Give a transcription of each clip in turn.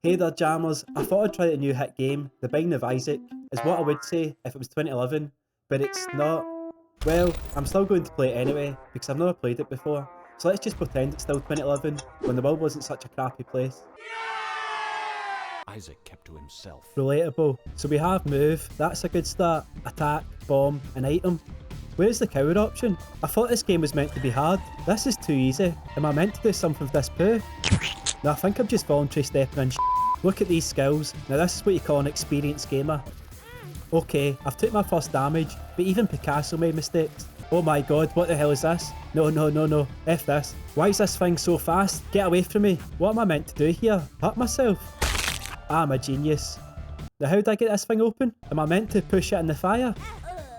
Hey there jammers, I thought I'd try a new hit game. The Binding of Isaac is what I would say if it was 2011, but it's not. Well, I'm still going to play it anyway, because I've never played it before. So let's just pretend it's still 2011, when the world wasn't such a crappy place. Isaac kept to himself. Relatable. So we have move, that's a good start. Attack, bomb, and item. Where's the coward option? I thought this game was meant to be hard. This is too easy. Am I meant to do something with this poo? No, I think I'm just voluntary stepping in. Look at these skills. Now this is what you call an experienced gamer. Okay, I've took my first damage, but even Picasso made mistakes. Oh my god, what the hell is this? No. F this. Why is this thing so fast? Get away from me. What am I meant to do here? Hurt myself? I'm a genius. Now how do I get this thing open? Am I meant to push it in the fire?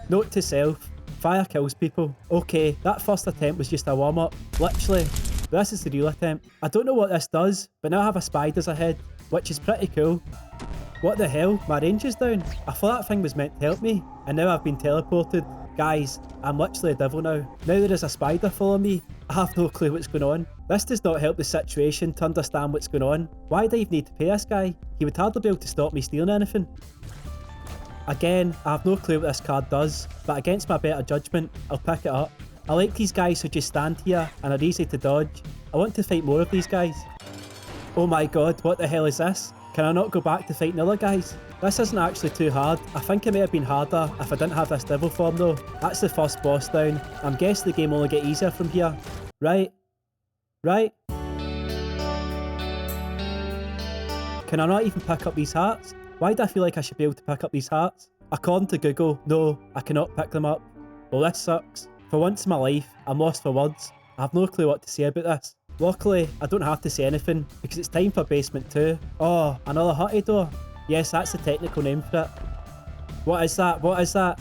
Note to self. Fire kills people. Okay, that first attempt was just a warm-up. Literally. But this is the real attempt. I don't know what this does, but now I have a spiders ahead, which is pretty cool. What the hell? My range is down. I thought that thing was meant to help me, and now I've been teleported. Guys, I'm literally a devil now. Now there is a spider following me. I have no clue what's going on. This does not help the situation to understand what's going on. Why do I even need to pay this guy? He would hardly be able to stop me stealing anything. Again, I have no clue what this card does, but against my better judgment, I'll pick it up. I like these guys who just stand here and are easy to dodge. I want to fight more of these guys. Oh my god, what the hell is this? Can I not go back to fighting other guys? This isn't actually too hard. I think it may have been harder if I didn't have this devil form though. That's the first boss down. I'm guessing the game will only get easier from here. Right? Right? Can I not even pick up these hearts? Why do I feel like I should be able to pick up these hearts? According to Google, no, I cannot pick them up. Well, this sucks. For once in my life, I'm lost for words. I have no clue what to say about this. Luckily, I don't have to say anything, because it's time for basement 2. Oh, another hutty door. Yes, that's the technical name for it. What is that? What is that?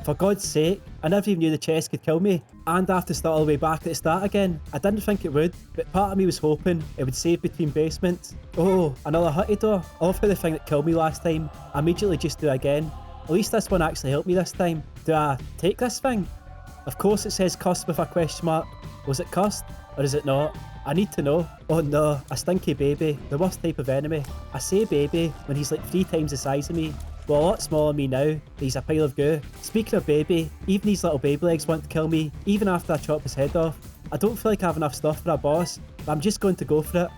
For God's sake, I never even knew the chest could kill me, and I have to start all the way back at the start again. I didn't think it would, but part of me was hoping it would save between basements. Oh, another hutty door. I love how the thing that killed me last time, I immediately just do again. At least this one actually helped me this time. Do I take this thing? Of course it says cursed with a question mark. Was it cursed? Or is it not? I need to know. Oh no, a stinky baby, the worst type of enemy. I say baby when he's like 3 times the size of me. Well, a lot smaller than me now, he's a pile of goo. Speaking of baby, even these little baby legs want to kill me, even after I chop his head off. I don't feel like I have enough stuff for a boss, but I'm just going to go for it.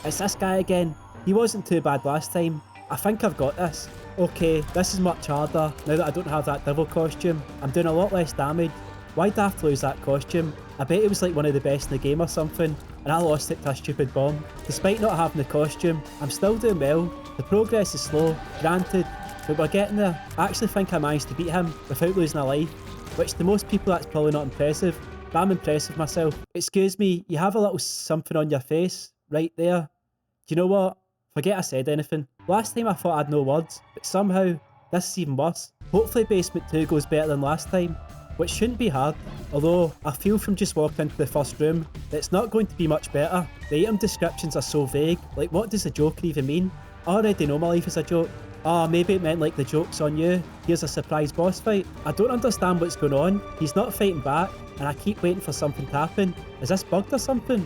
It's this guy again. He wasn't too bad last time. I think I've got this. Okay, this is much harder now that I don't have that devil costume. I'm doing a lot less damage. Why'd I have to lose that costume? I bet it was like one of the best in the game or something, and I lost it to a stupid bomb. Despite not having the costume, I'm still doing well. The progress is slow, granted, but we're getting there. I actually think I managed to beat him without losing a life, which to most people that's probably not impressive, but I'm impressed with myself. Excuse me, you have a little something on your face, right there. Do you know what? Forget I said anything. Last time I thought I had no words, but somehow, this is even worse. Hopefully basement 2 goes better than last time, which shouldn't be hard, although I feel from just walking into the first room that it's not going to be much better. The item descriptions are so vague, like what does the Joker even mean? I already know my life is a joke. Oh, maybe it meant like the joke's on you, here's a surprise boss fight. I don't understand what's going on, he's not fighting back, and I keep waiting for something to happen. Is this bugged or something?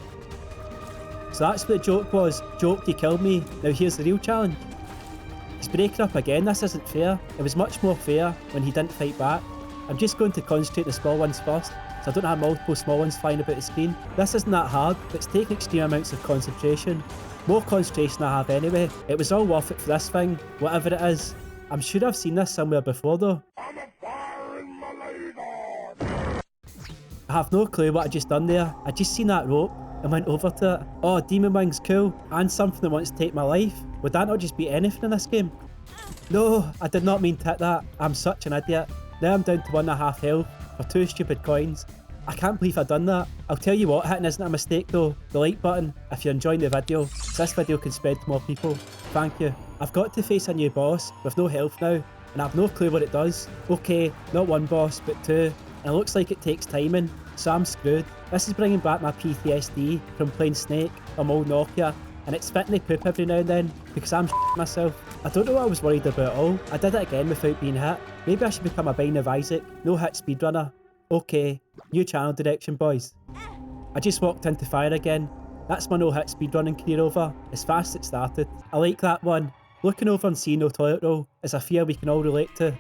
So that's what the joke was, joke you killed me, now here's the real challenge. He's breaking up again, this isn't fair. It was much more fair when he didn't fight back. I'm just going to concentrate the small ones first, so I don't have multiple small ones flying about the screen. This isn't that hard, but it's taking extreme amounts of concentration. More concentration than I have anyway. It was all worth it for this thing, whatever it is. I'm sure I've seen this somewhere before though. I have no clue what I just done there. I just seen that rope and went over to it. Oh, demon wings, cool. And something that wants to take my life. Would that not just be anything in this game? No, I did not mean to hit that. I'm such an idiot. Now I'm down to 1.5 health for 2 stupid coins. I can't believe I've done that. I'll tell you what, hitting isn't a mistake though. The like button if you're enjoying the video, so this video can spread to more people. Thank you. I've got to face a new boss with no health now, and I've no clue what it does. Okay, not one boss, but 2, and it looks like it takes timing, so I'm screwed. This is bringing back my PTSD from playing Snake on old Nokia, and it's fitting to poop every now and then, because I'm myself. I don't know what I was worried about at all. I did it again without being hit. Maybe I should become a Binding of Isaac, no hit speedrunner. Okay, new channel direction boys. I just walked into fire again. That's my no-hit speedrunning career over, as fast as it started. I like that one. Looking over and seeing no toilet roll is a fear we can all relate to.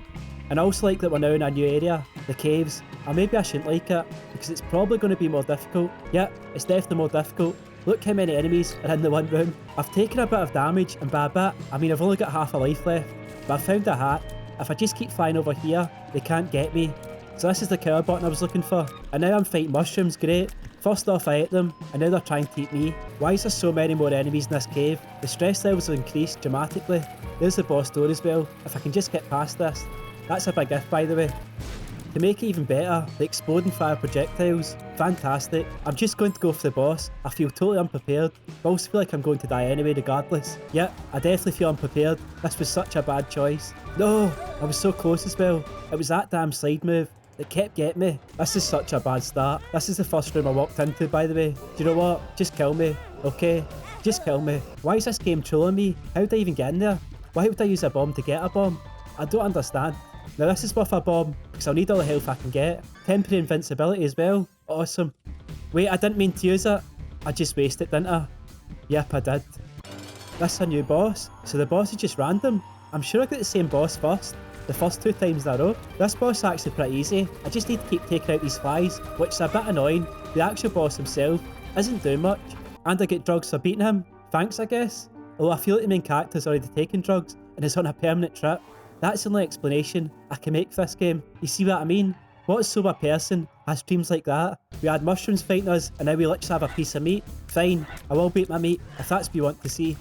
And I also like that we're now in a new area, the caves. Or maybe I shouldn't like it, because it's probably going to be more difficult. Yep, it's definitely more difficult. Look how many enemies are in the one room. I've taken a bit of damage, and by a bit, I mean I've only got half a life left. But I found a hat. If I just keep flying over here, they can't get me. So this is the cower button I was looking for. And now I'm fighting mushrooms, great. First off I ate them, and now they're trying to eat me. Why is there so many more enemies in this cave? The stress levels have increased dramatically. There's the boss door as well, if I can just get past this. That's a big if, by the way. To make it even better, the exploding fire projectiles, fantastic. I'm just going to go for the boss. I feel totally unprepared, but I also feel like I'm going to die anyway regardless. Yep, I definitely feel unprepared. This was such a bad choice. No, I was so close as well. It was that damn slide move that kept getting me. This is such a bad start. This is the first room I walked into, by the way. Do you know what? Just kill me, okay? Just kill me. Why is this game trolling me? How did I even get in there? Why would I use a bomb to get a bomb? I don't understand. Now this is worth a bomb, because I'll need all the health I can get. Temporary invincibility as well. Awesome. Wait, I didn't mean to use it. I just wasted it, didn't I? Yep, I did. This is a new boss, so the boss is just random. I'm sure I got the same boss first, the first 2 times in a row. This boss is actually pretty easy. I just need to keep taking out these flies, which is a bit annoying. The actual boss himself isn't doing much. And I get drugs for beating him. Thanks, I guess. Although I feel like the main character's already taken drugs and is on a permanent trip. That's the only explanation I can make for this game. You see what I mean? What sober person has dreams like that? We had mushrooms fighting us, and now we literally have a piece of meat. Fine, I will beat my meat, if that's what you want to see.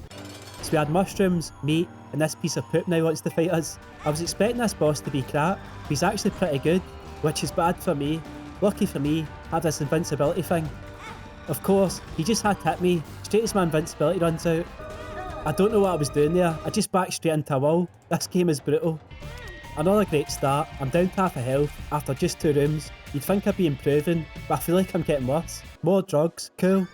So we had mushrooms, meat, and this piece of poop now wants to fight us. I was expecting this boss to be crap, but he's actually pretty good, which is bad for me. Lucky for me, I have this invincibility thing. Of course, he just had to hit me, straight as my invincibility runs out. I don't know what I was doing there, I just backed straight into a wall. This game is brutal. Another great start, I'm down to half a health after just 2 rooms. You'd think I'd be improving, but I feel like I'm getting worse. More drugs, cool.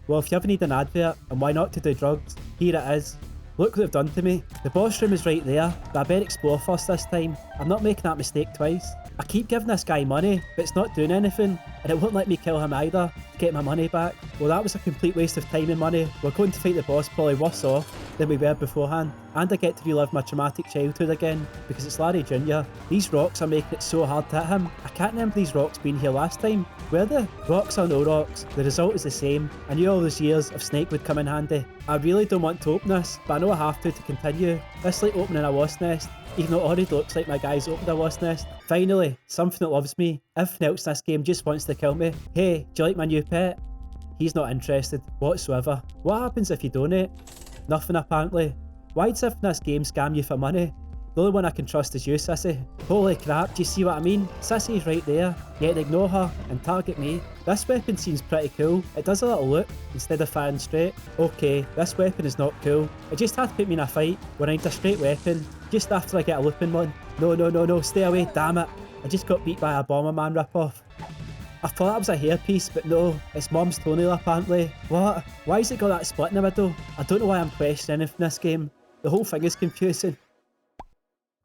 Well, if you ever need an advert, and why not to do drugs, here it is. Look what they've done to me. The boss room is right there, but I better explore first this time. I'm not making that mistake twice. I keep giving this guy money, but it's not doing anything, and it won't let me kill him either to get my money back. Well, that was a complete waste of time and money. We're going to fight the boss probably worse off than we were beforehand, and I get to relive my traumatic childhood again, because it's Larry Jr. These rocks are making it so hard to hit him. I can't remember these rocks being here last time. Were they? Rocks or no rocks, the result is the same. I knew all those years of Snake would come in handy. I really don't want to open this, but I know I have to continue. It's like opening a wasp nest, even though it already looks like my guy's opened a wasp nest. Finally, something that loves me. Everything else in this game just wants to kill me. Hey, do you like my new pet? He's not interested whatsoever. What happens if you donate? Nothing apparently. Why does everything in this game scam you for money? The only one I can trust is you, Sissy. Holy crap, do you see what I mean? Sissy's right there, yet ignore her and target me. This weapon seems pretty cool. It does a little loop instead of firing straight. Okay, this weapon is not cool. It just had to put me in a fight when I need a straight weapon, just after I get a looping one. No, stay away, damn it. I just got beat by a Bomberman ripoff. I thought that was a hairpiece, but no, it's Mum's toenail apparently. What? Why has it got that split in the middle? I don't know why I'm questioning anything in this game. The whole thing is confusing.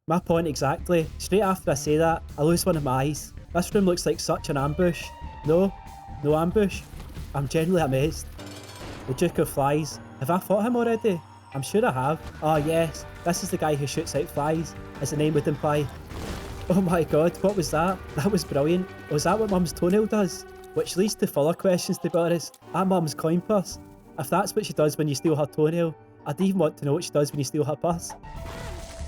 My point exactly. Straight after I say that, I lose one of my eyes. This room looks like such an ambush. No ambush. I'm genuinely amazed. The Duke of Flies. Have I fought him already? I'm sure I have. Oh yes, this is the guy who shoots out flies, as the name would imply. Oh my god, what was that? That was brilliant. Was that what Mum's toenail does? Which leads to further questions, to be honest. And Mum's coin purse. If that's what she does when you steal her toenail, I'd even want to know what she does when you steal her purse.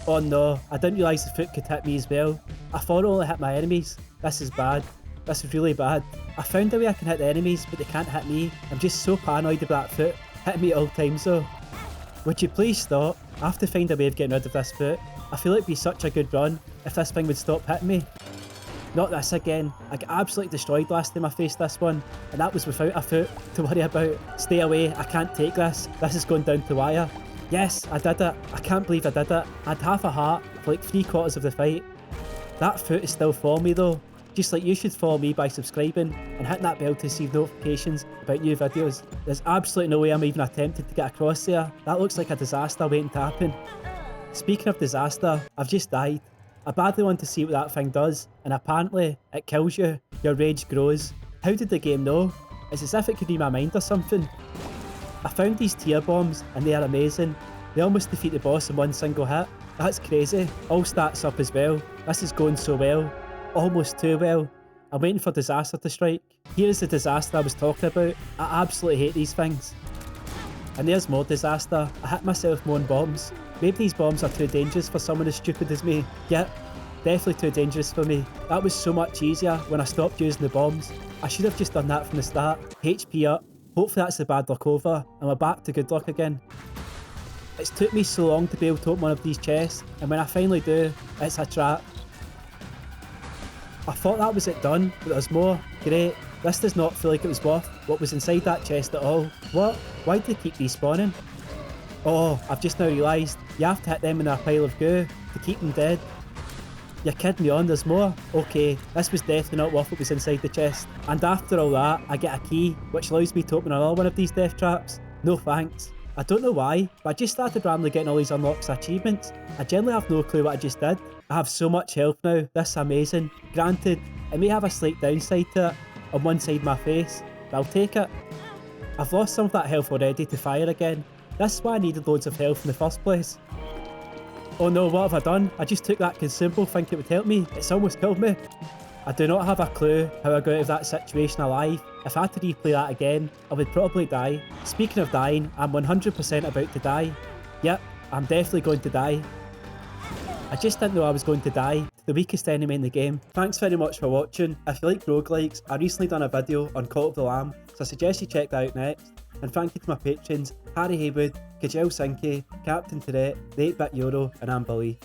Oh no, I didn't realise the foot could hit me as well. I thought it only hit my enemies. This is bad. This is really bad. I found a way I can hit the enemies, but they can't hit me. I'm just so paranoid about that foot hitting me at all times though. Would you please stop? I have to find a way of getting rid of this foot. I feel it'd be such a good run if this thing would stop hitting me. Not this again. I got absolutely destroyed last time I faced this one, and that was without a foot to worry about. Stay away, I can't take this. This is going down to wire. Yes, I did it. I can't believe I did it. I had half a heart for like 3/4 of the fight. That foot is still for me though. Just like you should follow me by subscribing and hitting that bell to receive notifications about new videos. There's absolutely no way I'm even attempting to get across there. That looks like a disaster waiting to happen. Speaking of disaster, I've just died. I badly want to see what that thing does, and apparently it kills you. Your rage grows. How did the game know? It's as if it could read my mind or something. I found these tier bombs and they are amazing. They almost defeat the boss in one single hit. That's crazy. All stats up as well. This is going so well. Almost too well. I'm waiting for disaster to strike. Here is the disaster I was talking about. I absolutely hate these things. And there's more disaster. I hit myself more on bombs. Maybe these bombs are too dangerous for someone as stupid as me. Yep, definitely too dangerous for me. That was so much easier when I stopped using the bombs. I should have just done that from the start. HP up. Hopefully that's the bad luck over and we're back to good luck again. It's took me so long to be able to open one of these chests, and when I finally do, it's a trap. I thought that was it done, but there's more. Great. This does not feel like it was worth what was inside that chest at all. What? Why do they keep respawning? Oh, I've just now realised you have to hit them in a pile of goo to keep them dead. You're kidding me on, there's more? Okay, this was definitely not worth what was inside the chest. And after all that, I get a key, which allows me to open another one of these death traps. No thanks. I don't know why, but I just started randomly getting all these unlocks achievements. I generally have no clue what I just did. I have so much health now, this is amazing. Granted, it may have a slight downside to it, on one side of my face, but I'll take it. I've lost some of that health already to fire again. This is why I needed loads of health in the first place. Oh no, what have I done? I just took that consumable thinking it would help me. It's almost killed me. I do not have a clue how I got out of that situation alive. If I had to replay that again, I would probably die. Speaking of dying, I'm 100% about to die. Yep, I'm definitely going to die. I just didn't know I was going to die to the weakest enemy in the game. Thanks very much for watching. If you like roguelikes, I recently done a video on Cult of the Lamb, so I suggest you check that out next. And thank you to my patrons, Harry Haywood, Kajel Sinke, Captain Tourette, The 8-Bit Euro and Amber Lee.